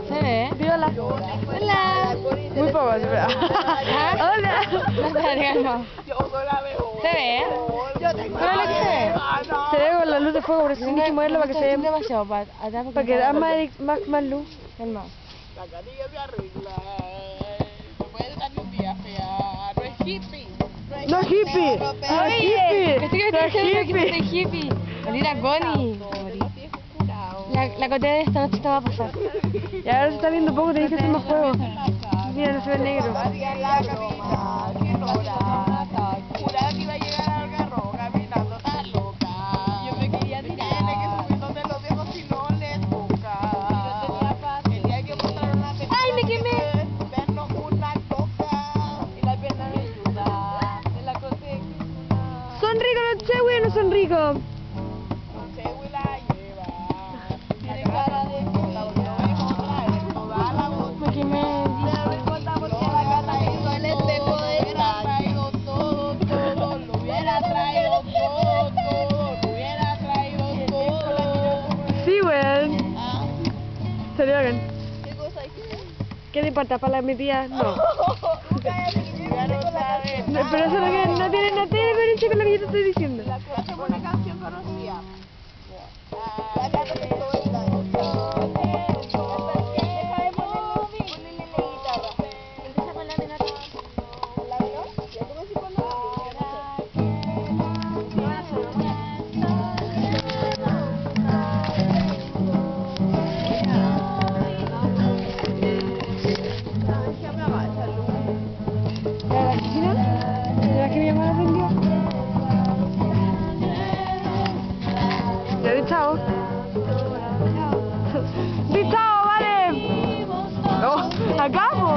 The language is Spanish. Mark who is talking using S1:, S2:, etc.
S1: ¿Se ve?
S2: Di hola.
S1: Hola.
S2: Muy poco, es verdad. Hola.
S1: No. ¿Se ve? ¿Pero lo que se ve?
S2: Se ve con la luz de fuego, por eso tienes que moverlo para que se vea.
S1: demasiado para atrás
S2: Para que da más luz.
S1: Calma.
S3: La canilla se arregla. No puede dar ni un día fea. No es hippie.
S2: No es hippie. No es hippie.
S1: Estoy que
S2: No
S1: me
S2: es
S1: estoy diciendo que
S2: hippie.
S1: soy hippie. Mira, Connie. La cotea de esta noche te va a pasar.
S2: Y ahora se está viendo poco, tenés que hacer más juego. Mira, no se ve negro.
S3: Juraba que iba a llegar al garro caminando tan loca. Yo me quería tirar. Tiene que subir donde los dedos si no le toca. El día que mostraron la película.
S1: ¡Ay, me quemé!
S3: Vernos una coca. Y la pierna me ayuda. En la cote.
S2: ¿Son ricos los chewy o no son ricos?
S3: Chewy la lleva. Tiene cara de que la volvió a traer toda la voz.
S1: Me quemé.
S3: Pero no importa porque la gata hizo el espejo de hubiera traído todo, lo hubiera traído todo, lo hubiera traído todo.
S2: Sí, weón.
S3: Ah,
S2: Salió bien.
S3: ¿qué cosa hiciste?
S2: ¿Qué te importa? ¿Para mi tía? No.
S3: Cállate que ya no sabes.
S2: No, pero eso no tiene derecho con lo que yo te estoy diciendo.
S3: Hacemos una canción conocida. La gata se todo el daño. Deja de ponle la guitarra. Empieza con la menor. ¿Con la menor? Ya tú me decís cuando
S2: ¿La cocina? ¿La que mi mamá la vendió? Ya di chao. Di chao, vale. No, acá, po.